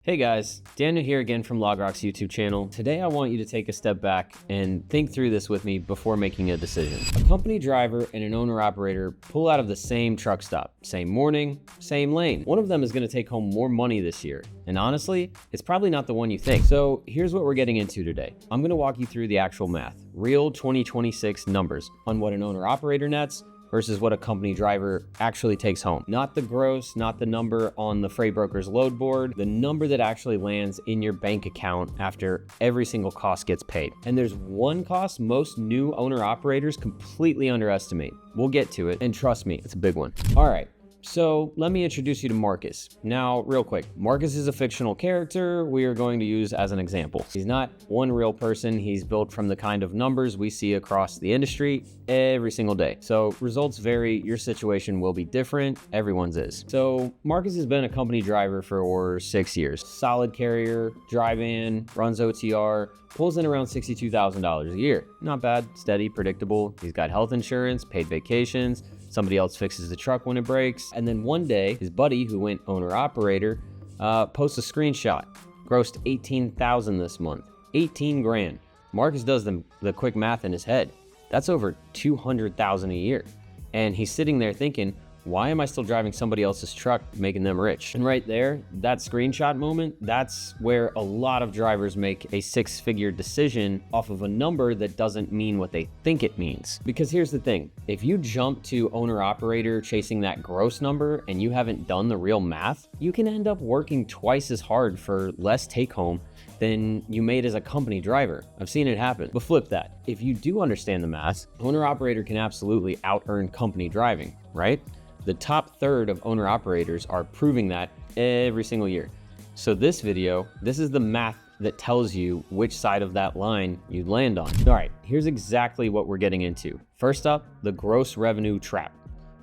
Hey guys, Daniel here again from LogRock's YouTube channel. Today I want you to take a step back and think through this with me before making a decision. A company driver and an owner-operator pull out of the same truck stop, same morning, same lane. One of them is going to take home more money this year, and honestly, it's probably not the one you think. So here's what we're getting into today. I'm going to walk you through the actual math, real 2026 numbers on what an owner-operator nets versus what a company driver actually takes home. Not the gross, not the number on the freight broker's load board, the number that actually lands in your bank account after every single cost gets paid. And there's one cost most new owner operators completely underestimate. We'll get to it, and trust me, it's a big one. All right. So let me introduce you to Marcus. Now, real quick, Marcus is a fictional character we are going to use as an example. He's not one real person. He's built from the kind of numbers we see across the industry every single day. So results vary. Your situation will be different. Everyone's is. So Marcus has been a company driver for 6 years. Solid carrier, drive-in, runs OTR, pulls in around $62,000 a year. Not bad, steady, predictable. He's got health insurance, paid vacations. Somebody else fixes the truck when it breaks. And then one day, his buddy who went owner-operator posts a screenshot. Grossed $18,000 this month. 18 grand. Marcus does the quick math in his head. That's over $200,000 a year. And he's sitting there thinking, why am I still driving somebody else's truck, making them rich? And right there, that screenshot moment, that's where a lot of drivers make a six-figure decision off of a number that doesn't mean what they think it means. Because here's the thing, if you jump to owner-operator chasing that gross number and you haven't done the real math, you can end up working twice as hard for less take-home than you made as a company driver. I've seen it happen. But flip that. If you do understand the math, owner-operator can absolutely out-earn company driving, right? The top third of owner-operators are proving that every single year. So this video, this is the math that tells you which side of that line you'd land on. All right, here's exactly what we're getting into. First up, the gross revenue trap.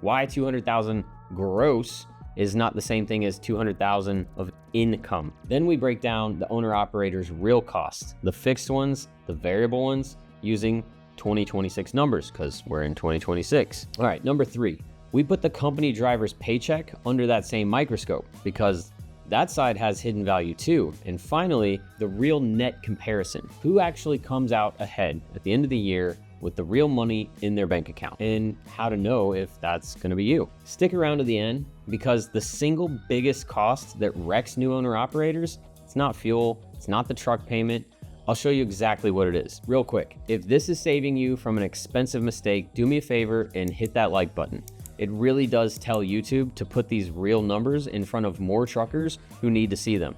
Why 200,000 gross is not the same thing as 200,000 of income. Then we break down the owner-operator's real costs, the fixed ones, the variable ones, using 2026 numbers, because we're in 2026. All right, number 3. We put the company driver's paycheck under that same microscope because that side has hidden value too. And finally, the real net comparison. Who actually comes out ahead at the end of the year with the real money in their bank account, and how to know if that's going to be you. Stick around to the end, because the single biggest cost that wrecks new owner operators, it's not fuel, it's not the truck payment. I'll show you exactly what it is real quick. If this is saving you from an expensive mistake, do me a favor and hit that like button. It really does tell YouTube to put these real numbers in front of more truckers who need to see them.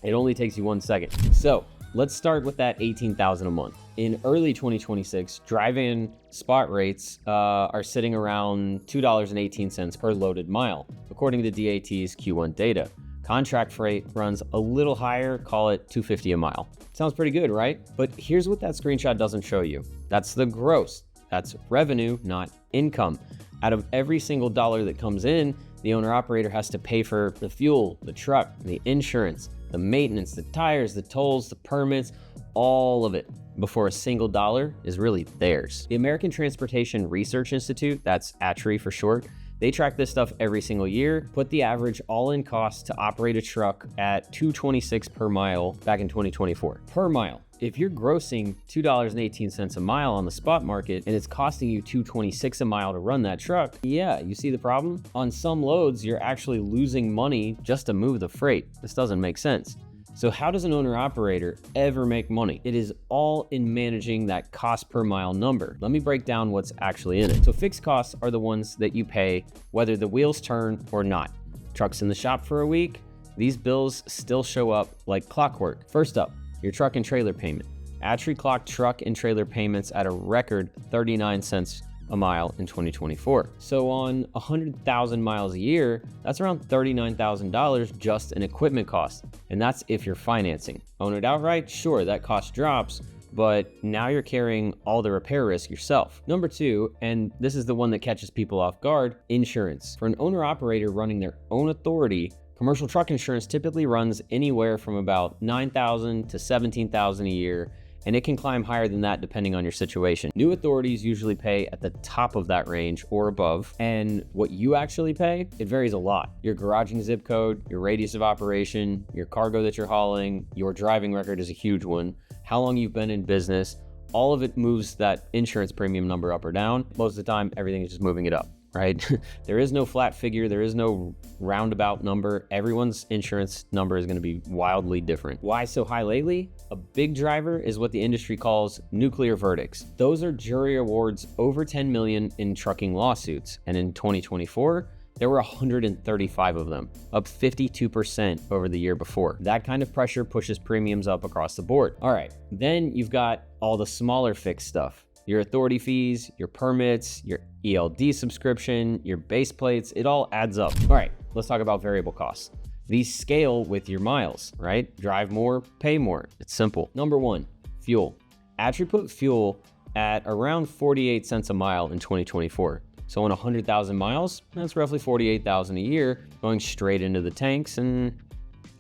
It only takes you 1 second. So let's start with that $18,000 a month. In early 2026, drive-in spot rates are sitting around $2.18 per loaded mile, according to DAT's Q1 data. Contract freight runs a little higher, call it $2.50 a mile. Sounds pretty good, right? But here's what that screenshot doesn't show you. That's the gross. That's revenue, not income. Out of every single dollar that comes in, the owner-operator has to pay for the fuel, the truck, the insurance, the maintenance, the tires, the tolls, the permits, all of it, before a single dollar is really theirs. The American Transportation Research Institute, that's ATRI for short, they track this stuff every single year, put the average all-in cost to operate a truck at $2.26 per mile back in 2024. Per mile. If you're grossing $2.18 a mile on the spot market and it's costing you $2.26 a mile to run that truck, yeah, you see the problem? On some loads, you're actually losing money just to move the freight. This doesn't make sense. So how does an owner-operator ever make money? It is all in managing that cost per mile number. Let me break down what's actually in it. So fixed costs are the ones that you pay whether the wheels turn or not. Truck's in the shop for a week, these bills still show up like clockwork. First up, your truck and trailer payment. ATRI clocked truck and trailer payments at a record 39 cents a mile in 2024. So on 100,000 miles a year, that's around $39,000 just in equipment cost. And that's if you're financing. Own it outright, sure, that cost drops, but now you're carrying all the repair risk yourself. Number 2, and this is the one that catches people off guard, insurance. For an owner-operator running their own authority, commercial truck insurance typically runs anywhere from about $9,000 to $17,000 a year, and it can climb higher than that depending on your situation. New authorities usually pay at the top of that range or above, and what you actually pay, it varies a lot. Your garaging zip code, your radius of operation, your cargo that you're hauling, your driving record is a huge one, how long you've been in business, all of it moves that insurance premium number up or down. Most of the time, everything is just moving it up, right? There is no flat figure. There is no roundabout number. Everyone's insurance number is going to be wildly different. Why so high lately? A big driver is what the industry calls nuclear verdicts. Those are jury awards over 10 million in trucking lawsuits. And in 2024, there were 135 of them, up 52% over the year before. That kind of pressure pushes premiums up across the board. All right, then you've got all the smaller fixed stuff. Your authority fees, your permits, your ELD subscription, your base plates, it all adds up. All right, let's talk about variable costs. These scale with your miles, right? Drive more, pay more. It's simple. Number one, fuel. ATRI put fuel at around 48 cents a mile in 2024. So on 100,000 miles, that's roughly 48,000 a year going straight into the tanks and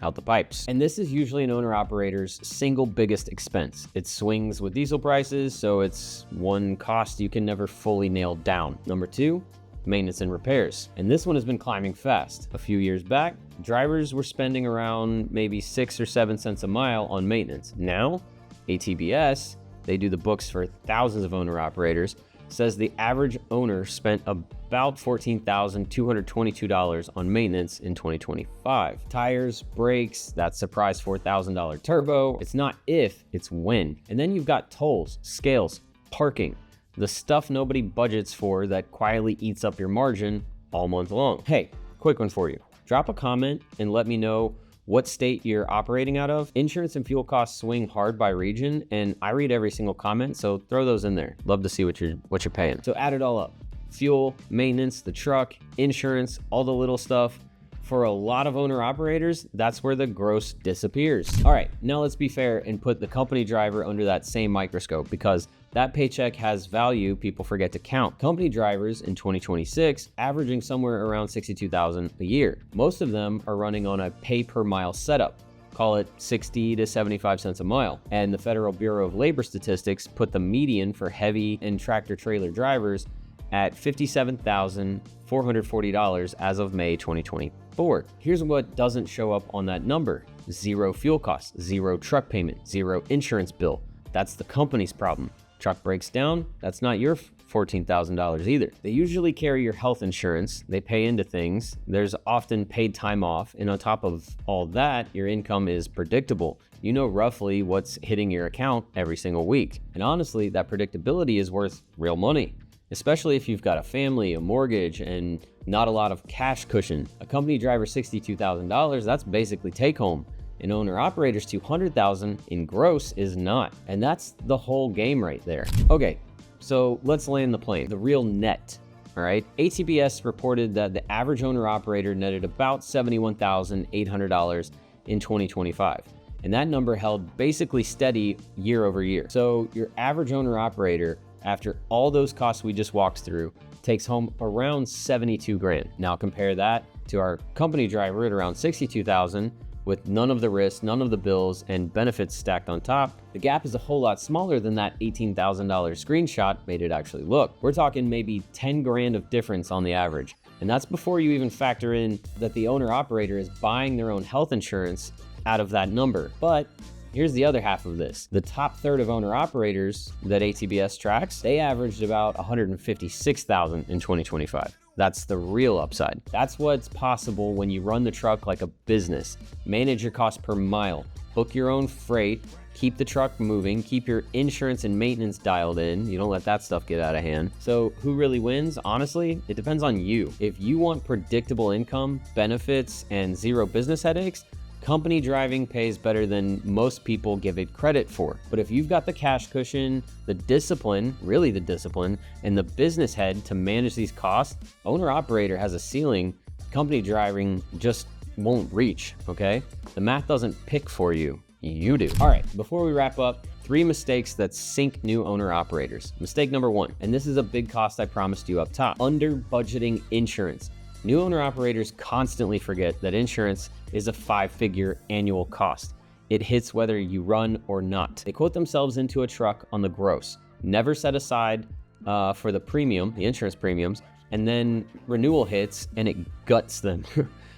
out the pipes. And this is usually an owner-operator's single biggest expense. It swings with diesel prices, so it's one cost you can never fully nail down. Number two, maintenance and repairs. And this one has been climbing fast. A few years back, drivers were spending around maybe 6 or 7 cents a mile on maintenance. Now, ATBS, they do the books for thousands of owner-operators, says the average owner spent about $14,222 on maintenance in 2025. Tires, brakes, that surprise $4,000 turbo. It's not if, it's when. And then you've got tolls, scales, parking, the stuff nobody budgets for that quietly eats up your margin all month long. Hey, quick one for you. Drop a comment and let me know what state you're operating out of. Insurance and fuel costs swing hard by region, and I read every single comment, so throw those in there. Love to see what you're paying. So add it all up. Fuel, maintenance, the truck, insurance, all the little stuff. For a lot of owner operators, that's where the gross disappears. All right, now let's be fair and put the company driver under that same microscope, because that paycheck has value people forget to count. Company drivers in 2026 averaging somewhere around $62,000 a year. Most of them are running on a pay per mile setup. Call it 60 to 75 cents a mile. And the Federal Bureau of Labor Statistics put the median for heavy and tractor trailer drivers at $57,440 as of May 2024. Here's what doesn't show up on that number. Zero fuel costs, zero truck payment, zero insurance bill. That's the company's problem. Truck breaks down, that's not your $14,000 either. They usually carry your health insurance, they pay into things, there's often paid time off, and on top of all that, your income is predictable. You know roughly what's hitting your account every single week. And honestly, that predictability is worth real money, especially if you've got a family, a mortgage, and not a lot of cash cushion. A company driver $62,000, that's basically take home. An owner operator's $200,000 in gross is not. And that's the whole game right there. Okay, so let's land the plane. The real net, all right? ATBS reported that the average owner operator netted about $71,800 in 2025. And that number held basically steady year over year. So your average owner operator, after all those costs we just walked through, takes home around 72 grand. Now compare that to our company driver at around 62,000 with none of the risks, none of the bills, and benefits stacked on top. The gap is a whole lot smaller than that $18,000 screenshot made it actually look. We're talking maybe 10 grand of difference on the average. And that's before you even factor in that the owner operator is buying their own health insurance out of that number. But here's the other half of this. The top third of owner operators that ATBS tracks, they averaged about $156,000 in 2025. That's the real upside. That's what's possible when you run the truck like a business. Manage your cost per mile, book your own freight, keep the truck moving, keep your insurance and maintenance dialed in. You don't let that stuff get out of hand. So who really wins? Honestly, it depends on you. If you want predictable income, benefits, and zero business headaches, company driving pays better than most people give it credit for. But if you've got the cash cushion, the discipline, really the discipline, and the business head to manage these costs, owner-operator has a ceiling company driving just won't reach, okay? The math doesn't pick for you, you do. All right, before we wrap up, 3 mistakes that sink new owner-operators. Mistake number 1, and this is a big cost I promised you up top, under budgeting insurance. New owner operators constantly forget that insurance is a 5-figure annual cost. It hits whether you run or not. They quote themselves into a truck on the gross, never set aside for the premium, the insurance premiums, and then renewal hits and it guts them.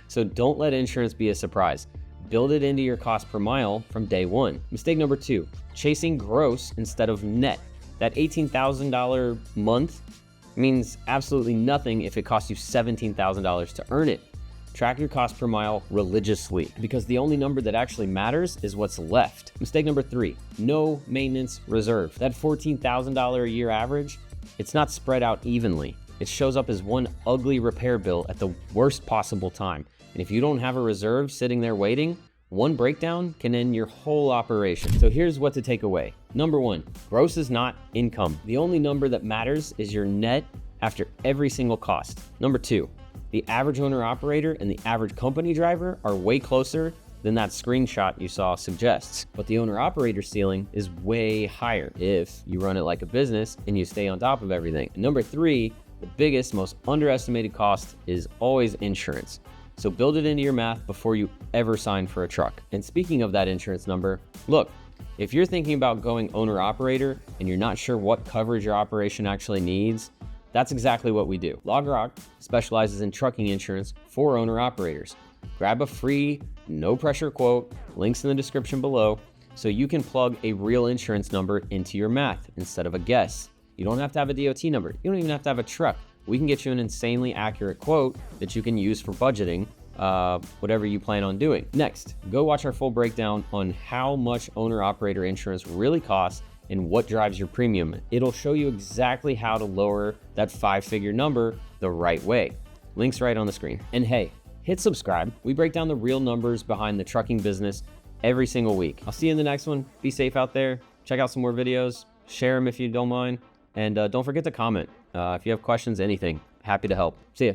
So don't let insurance be a surprise. Build it into your cost per mile from day one. Mistake number 2, chasing gross instead of net. That $18,000 month means absolutely nothing if it costs you $17,000 to earn it. Track your cost per mile religiously, because the only number that actually matters is what's left. Mistake number 3, no maintenance reserve. That $14,000 a year average, it's not spread out evenly. It shows up as one ugly repair bill at the worst possible time. And if you don't have a reserve sitting there waiting, one breakdown can end your whole operation. So here's what to take away. Number 1, gross is not income. The only number that matters is your net after every single cost. Number 2, the average owner operator and the average company driver are way closer than that screenshot you saw suggests. But the owner operator ceiling is way higher if you run it like a business and you stay on top of everything. And number 3, the biggest, most underestimated cost is always insurance. So build it into your math before you ever sign for a truck. And speaking of that insurance number, look, if you're thinking about going owner operator and you're not sure what coverage your operation actually needs, that's exactly what we do. LogRock specializes in trucking insurance for owner operators. Grab a free, no pressure quote, links in the description below, so you can plug a real insurance number into your math instead of a guess. You don't have to have a DOT number. You don't even have to have a truck. We can get you an insanely accurate quote that you can use for budgeting, whatever you plan on doing. Next, go watch our full breakdown on how much owner operator insurance really costs and what drives your premium. It'll show you exactly how to lower that 5-figure number the right way. Links right on the screen. And hey, hit subscribe. We break down the real numbers behind the trucking business every single week. I'll see you in the next one. Be safe out there. Check out some more videos. Share them if you don't mind. And don't forget to comment. If you have questions, anything, happy to help. See ya.